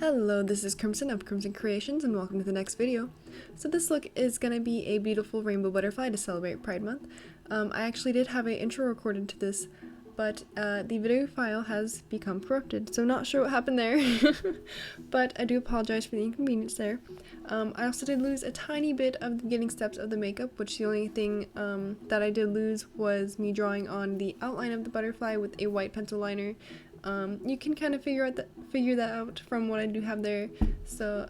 Hello, this is Crimson of Crimson Creations and welcome to the next video. So this look is going to be a beautiful rainbow butterfly to celebrate Pride Month. I actually did have an intro recorded to this, but the video file has become corrupted, so I'm not sure what happened there. But I do apologize for the inconvenience there. I also did lose a tiny bit of the beginning steps of the makeup, which the only thing that I did lose was me drawing on the outline of the butterfly with a white pencil liner. You can kind of figure that out from what I do have there, so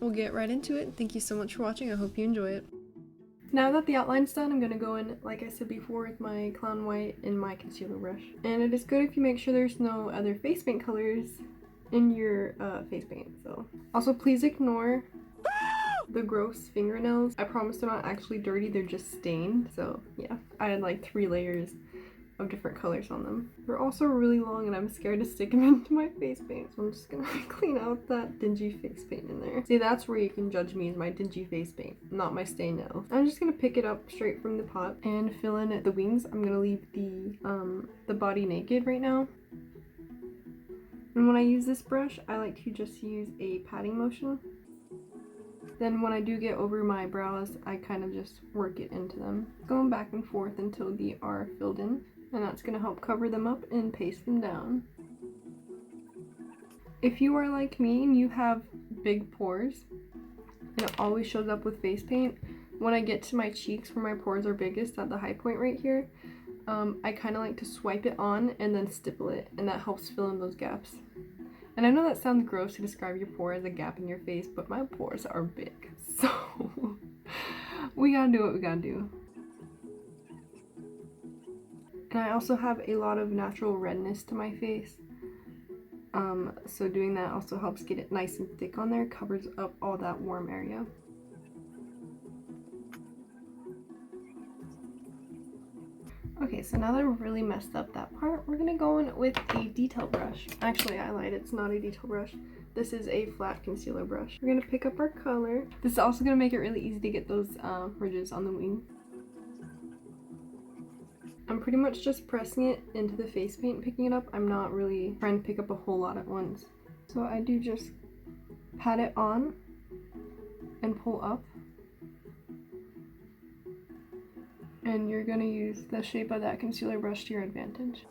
we'll get right into it. Thank you so much for watching. I hope you enjoy it. Now that the outline's done, I'm going to go in, like I said before, with my Clown White and my concealer brush. And it is good if you make sure there's no other face paint colors in your face paint. So also please ignore the gross fingernails. I promise they're not actually dirty, they're just stained. So yeah, I had like 3 layers of different colors on them. They're also really long and I'm scared to stick them into my face paint, so I'm just gonna clean out that dingy face paint in there. See, that's where you can judge me, is my dingy face paint, not my stained nails. I'm just gonna pick it up straight from the pot and fill in the wings. I'm gonna leave the body naked right now. And when I use this brush, I like to just use a patting motion. Then when I do get over my brows, I kind of just work it into them, going back and forth until they are filled in. And that's going to help cover them up and paste them down. If you are like me and you have big pores, and it always shows up with face paint, when I get to my cheeks where my pores are biggest at the high point right here, I kind of like to swipe it on and then stipple it, and that helps fill in those gaps. And I know that sounds gross to describe your pore as a gap in your face, but my pores are big, so we gotta do what we gotta do. And I also have a lot of natural redness to my face, so doing that also helps get it nice and thick on there, covers up all that warm area. Okay, so now that I've really messed up that part, we're gonna go in with a detail brush. Actually, I lied, it's not a detail brush. This is a flat concealer brush. We're gonna pick up our color. This is also gonna make it really easy to get those ridges on the wing. I'm pretty much just pressing it into the face paint, picking it up. I'm not really trying to pick up a whole lot at once. So I do just pat it on and pull up. And you're gonna use the shape of that concealer brush to your advantage.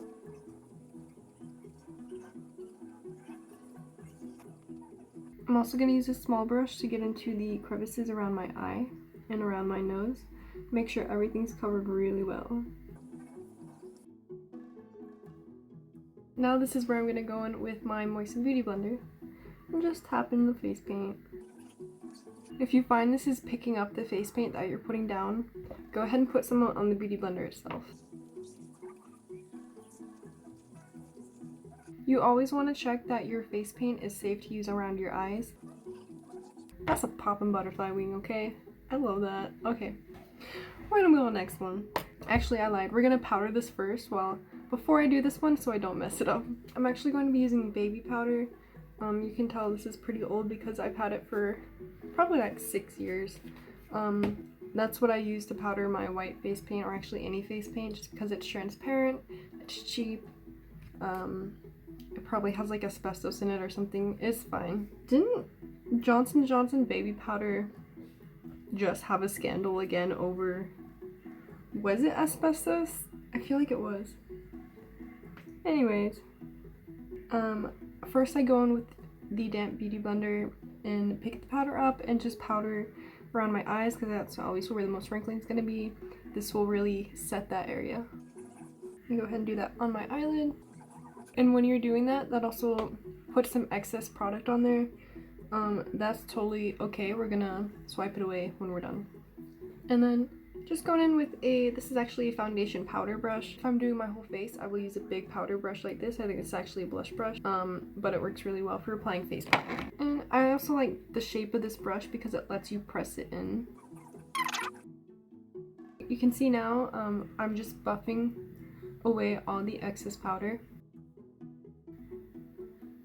I'm also gonna use a small brush to get into the crevices around my eye and around my nose. Make sure everything's covered really well. Now this is where I'm going to go in with my Moisten Beauty Blender and just tap in the face paint. If you find this is picking up the face paint that you're putting down, go ahead and put some on the Beauty Blender itself. You always want to check that your face paint is safe to use around your eyes. That's a poppin' butterfly wing, okay? I love that. Okay, we're gonna go on the next one. Actually, I lied. We're gonna powder this first before I do this one so I don't mess it up. I'm actually going to be using baby powder. You can tell this is pretty old because I've had it for probably like 6 years. That's what I use to powder my white face paint, or actually any face paint, just because it's transparent, it's cheap, it probably has like asbestos in it or something. It's fine. Didn't Johnson & Johnson baby powder just have a scandal again over, was it asbestos? I feel like it was. Anyways, first I go in with the damp beauty blender and pick the powder up and just powder around my eyes, because that's always where the most wrinkling is going to be. This will really set that area. I go ahead and do that on my eyelid. And when you're doing that, that also puts some excess product on there. That's totally okay. We're gonna swipe it away when we're done. And then just going in with this is actually a foundation powder brush. If I'm doing my whole face, I will use a big powder brush like this. I think it's actually a blush brush, but it works really well for applying face powder. And I also like the shape of this brush because it lets you press it in. You can see now, I'm just buffing away all the excess powder.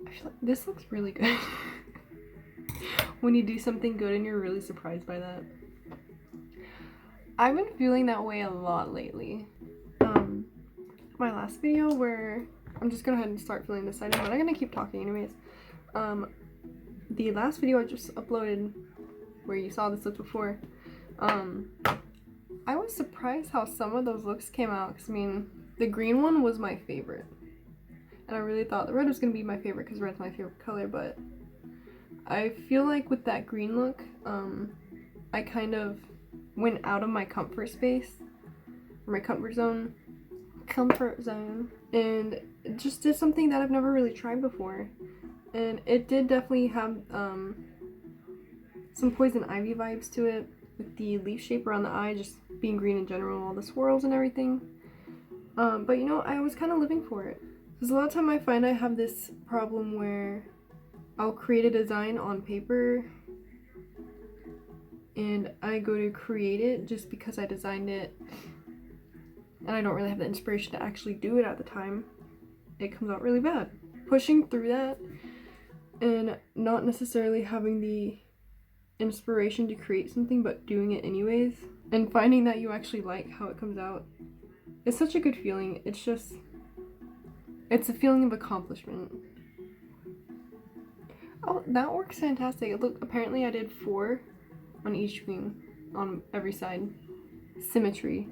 I feel like this looks really good. When you do something good and you're really surprised by that. I've been feeling that way a lot lately. My last video where I'm just gonna go ahead and start filling this item, but I'm gonna keep talking anyways. the last video I just uploaded, where you saw this look before, I was surprised how some of those looks came out, because I mean, the green one was my favorite. And I really thought the red was going to be my favorite because red's my favorite color, but I feel like with that green look, I kind of went out of my comfort space, or my comfort zone, and just did something that I've never really tried before. And it did definitely have some Poison Ivy vibes to it, with the leaf shape around the eye just being green in general, all the swirls and everything. But you know, I was kind of living for it. Because a lot of time I find I have this problem where I'll create a design on paper and I go to create it just because I designed it and I don't really have the inspiration to actually do it at the time. It comes out really bad. Pushing through that and not necessarily having the inspiration to create something but doing it anyways and finding that you actually like how it comes out, it's such a good feeling. It's a feeling of accomplishment. Oh, that works fantastic. Look, apparently I did 4 on each wing, on every side. Symmetry.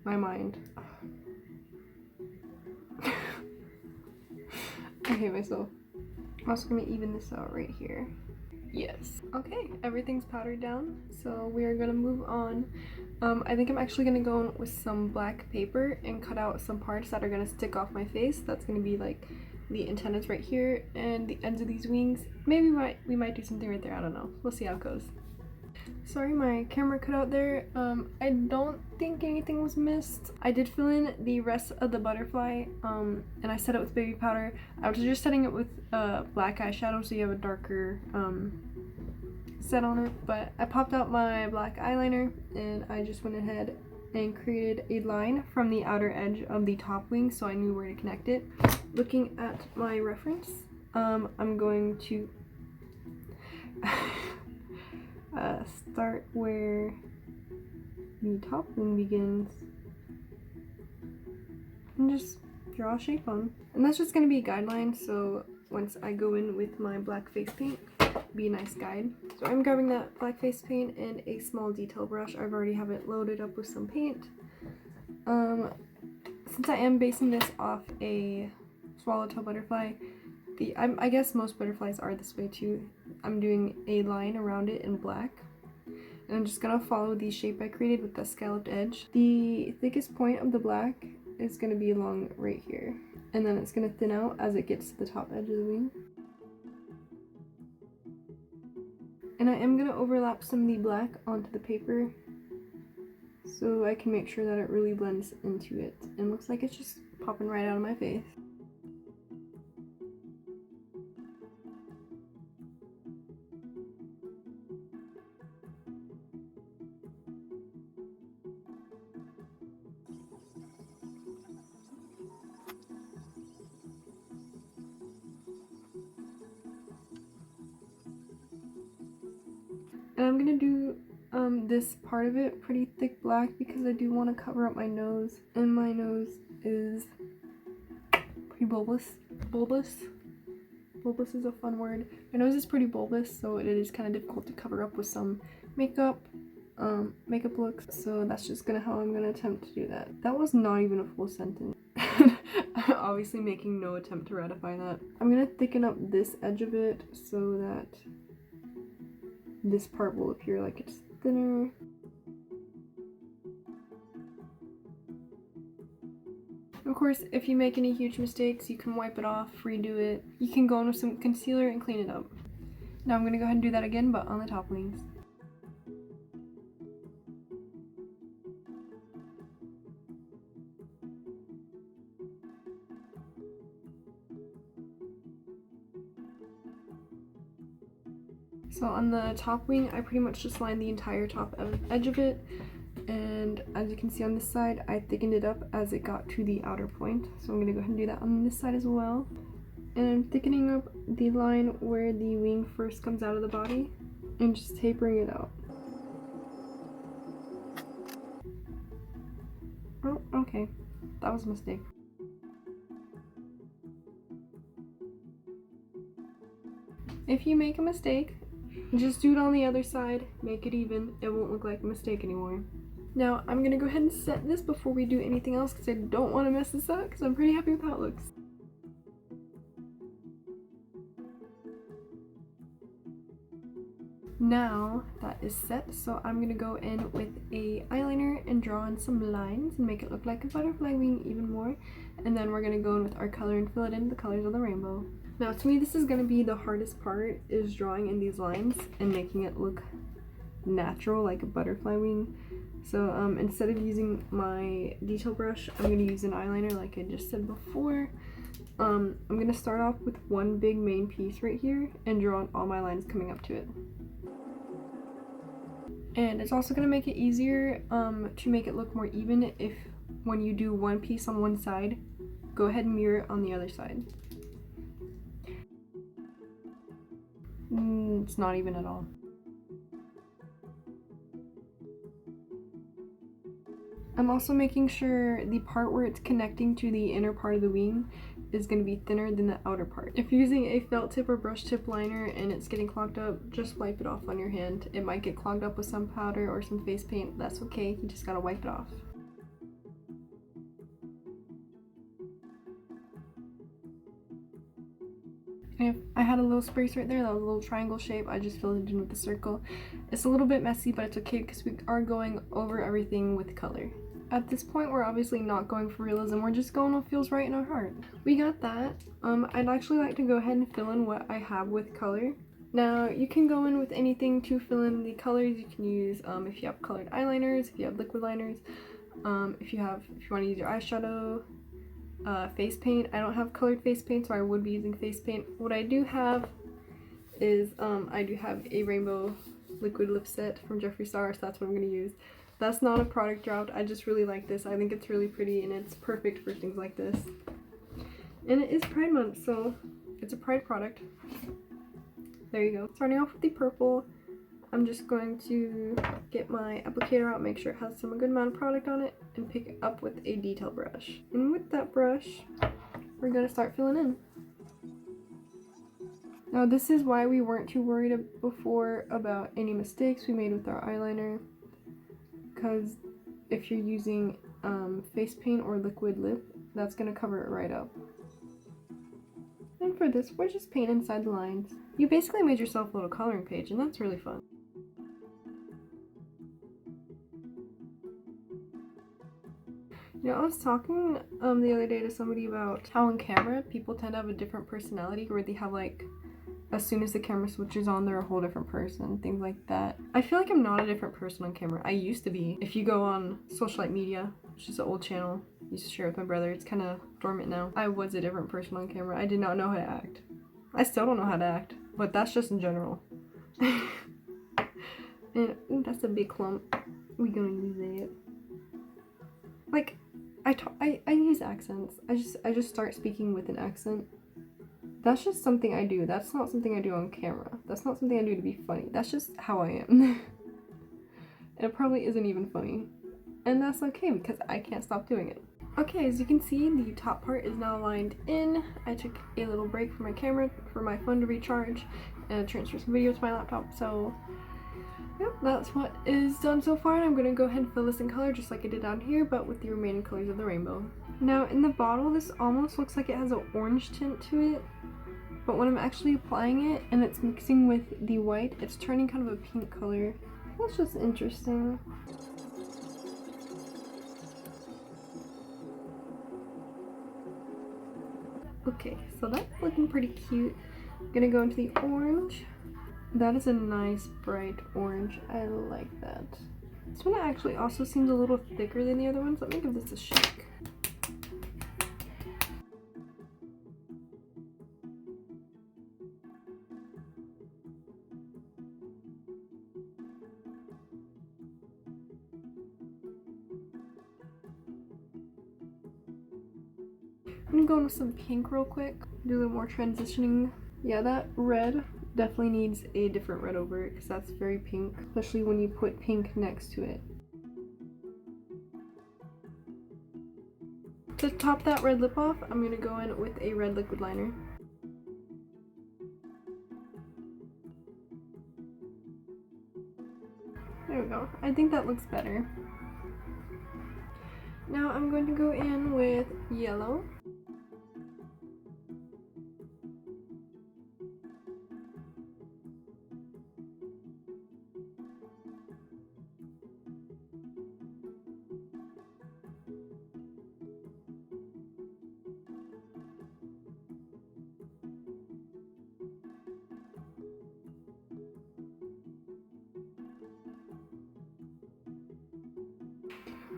My mind. I hate myself. I'm also gonna even this out right here. Yes. Okay, everything's powdered down, so we are gonna move on. I think I'm actually gonna go in with some black paper and cut out some parts that are gonna stick off my face. That's gonna be like the antennas right here and the ends of these wings. Maybe we might do something right there. I don't know. We'll see how it goes. Sorry, my camera cut out there. I don't think anything was missed. I did fill in the rest of the butterfly, and I set it with baby powder. I was just setting it with black eyeshadow so you have a darker set on it, but I popped out my black eyeliner and I just went ahead and created a line from the outer edge of the top wing so I knew where to connect it. Looking at my reference, I'm going to start where the top wing begins and just draw a shape on. And that's just going to be a guideline, so once I go in with my black face paint, be a nice guide. So I'm grabbing that black face paint and a small detail brush. I've already have it loaded up with some paint. Since I am basing this off a swallowtail butterfly, I guess most butterflies are this way too. I'm doing a line around it in black. And I'm just gonna follow the shape I created with the scalloped edge. The thickest point of the black is gonna be along right here. And then it's gonna thin out as it gets to the top edge of the wing. And I am gonna overlap some of the black onto the paper so I can make sure that it really blends into it. And looks like it's just popping right out of my face. And I'm gonna do this part of it pretty thick black because I do want to cover up my nose, and my nose is pretty bulbous. Bulbous is a fun word. My nose is pretty bulbous, so it is kind of difficult to cover up with some makeup looks. So that's just how I'm gonna attempt to do that. That was not even a full sentence. I'm obviously making no attempt to ratify that. I'm gonna thicken up this edge of it so that this part will appear like it's thinner. Of course, if you make any huge mistakes, you can wipe it off, redo it. You can go in with some concealer and clean it up. Now I'm gonna go ahead and do that again, but on the top wings. So on the top wing, I pretty much just lined the entire top edge of it, and as you can see on this side, I thickened it up as it got to the outer point. So I'm going to go ahead and do that on this side as well. And I'm thickening up the line where the wing first comes out of the body, and just tapering it out. Oh, okay. That was a mistake. If you make a mistake, just do it on the other side, make it even. It won't look like a mistake anymore. Now, I'm gonna go ahead and set this before we do anything else because I don't want to mess this up because I'm pretty happy with how it looks. Now that is set, so I'm gonna go in with a eyeliner and draw in some lines and make it look like a butterfly wing even more, and then we're gonna go in with our color and fill it in the colors of the rainbow. Now to me this is gonna be the hardest part, is drawing in these lines and making it look natural like a butterfly wing. So instead of using my detail brush, I'm gonna use an eyeliner like I just said before. I'm gonna start off with one big main piece right here and draw on all my lines coming up to it. And it's also going to make it easier to make it look more even if when you do one piece on one side, go ahead and mirror it on the other side. It's not even at all. I'm also making sure the part where it's connecting to the inner part of the wing is going to be thinner than the outer part. If you're using a felt tip or brush tip liner and it's getting clogged up, just wipe it off on your hand. It might get clogged up with some powder or some face paint. That's okay, you just gotta wipe it off. And I had a little space right there, that was a little triangle shape. I just filled it in with a circle. It's a little bit messy, but it's okay because we are going over everything with color. At this point, we're obviously not going for realism, we're just going what feels right in our heart. We got that. I'd actually like to go ahead and fill in what I have with color. Now, you can go in with anything to fill in the colors. You can use, if you have colored eyeliners, if you have liquid liners, if you want to use your eyeshadow, face paint. I don't have colored face paint, so I would be using face paint. What I do have is, I do have a rainbow liquid lip set from Jeffree, so that's what I'm going to use. That's not a product dropped, I just really like this. I think it's really pretty and it's perfect for things like this. And it is Pride Month, so it's a Pride product. There you go. Starting off with the purple, I'm just going to get my applicator out, make sure it has some good amount of product on it, and pick it up with a detail brush. And with that brush, we're going to start filling in. Now this is why we weren't too worried before about any mistakes we made with our eyeliner. Because if you're using face paint or liquid lip, that's going to cover it right up. And for this, we're just painting inside the lines. You basically made yourself a little coloring page, and that's really fun. You know, I was talking the other day to somebody about how on camera, people tend to have a different personality, where they have like, as soon as the camera switches on, they're a whole different person, things like that. I feel like I'm not a different person on camera. I used to be. If you go on Socialite Media, which is an old channel I used to share with my brother, it's kind of dormant now. I was a different person on camera. I did not know how to act. I still don't know how to act, but that's just in general. And ooh, that's a big clump. We gonna use it. Like, I use accents. I just start speaking with an accent. That's just something I do. That's not something I do on camera. That's not something I do to be funny. That's just how I am. And it probably isn't even funny. And that's okay because I can't stop doing it. Okay, as you can see, the top part is now lined in. I took a little break from my camera for my phone to recharge and transfer some video to my laptop. So, yep, that's what is done so far. And I'm going to go ahead and fill this in color just like I did down here, but with the remaining colors of the rainbow. Now, in the bottle, this almost looks like it has an orange tint to it. But when I'm actually applying it and it's mixing with the white, it's turning kind of a pink color. That's just interesting. Okay, so that's looking pretty cute. I'm gonna go into the orange. That is a nice bright orange. I like that. This one actually also seems a little thicker than the other ones. Let me give this a shake. I'm gonna go in with some pink real quick, do a little more transitioning. Yeah, that red definitely needs a different red over it because that's very pink, especially when you put pink next to it. To top that red lip off, I'm gonna go in with a red liquid liner. There we go. I think that looks better. Now I'm going to go in with yellow.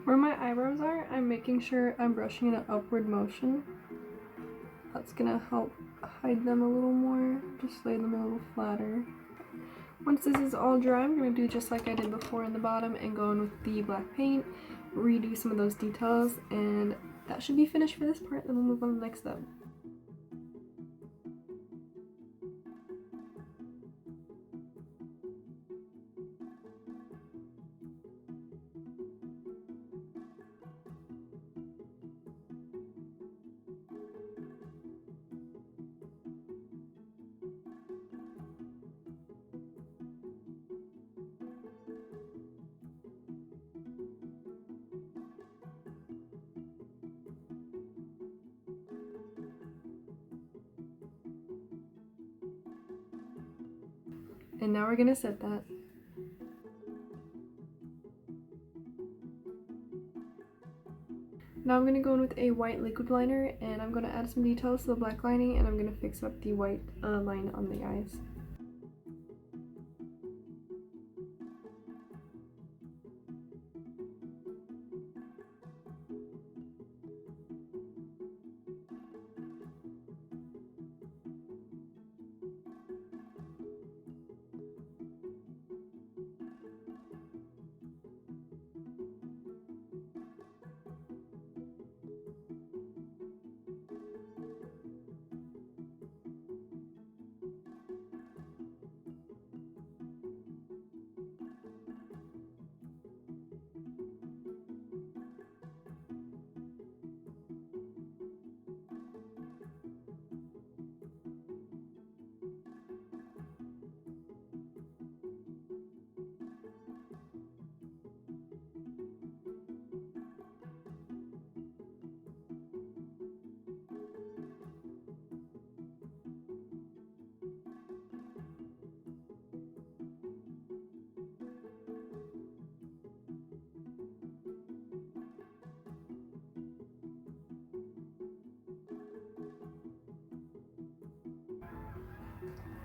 Where my eyebrows are, I'm making sure I'm brushing in an upward motion. That's gonna help hide them a little more, just lay them a little flatter. Once this is all dry, I'm gonna do just like I did before in the bottom and go in with the black paint, redo some of those details, and that should be finished for this part. Then we'll move on to the next step. And now we're gonna set that. Now I'm gonna go in with a white liquid liner, and I'm gonna add some details to the black lining, and I'm gonna fix up the white line on the eyes.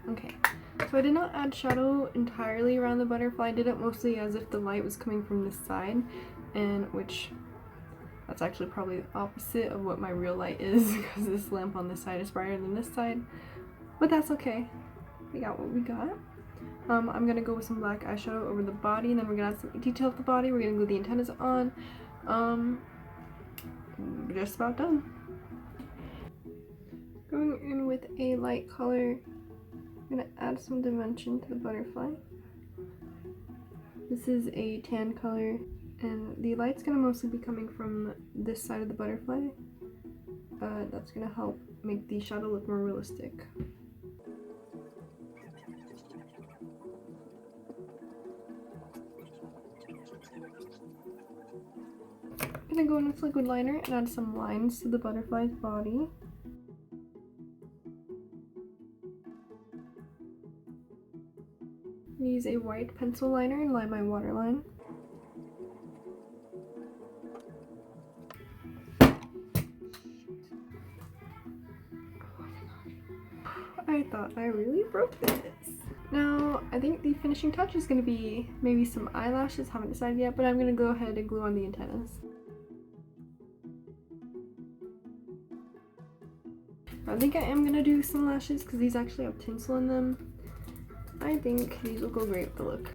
Okay, so I did not add shadow entirely around the butterfly. I did it mostly as if the light was coming from this side, and which that's actually probably the opposite of what my real light is, because this lamp on this side is brighter than this side, but that's okay. We got what we got. I'm gonna go with some black eyeshadow over the body, and then we're gonna add some detail to the body. We're gonna glue the antennas on. We're just about done. Going in with a light color, I'm gonna add some dimension to the butterfly. This is a tan color, and the light's gonna mostly be coming from this side of the butterfly. That's gonna help make the shadow look more realistic. I'm gonna go in with liquid liner and add some lines to the butterfly's body. Use a white pencil liner and line my waterline. I thought I really broke this. Now, I think the finishing touch is going to be maybe some eyelashes. Haven't decided yet, but I'm going to go ahead and glue on the antennas. I think I am going to do some lashes because these actually have tinsel in them. I think these will go great with the look.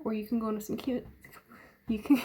or you can go into some cute, you can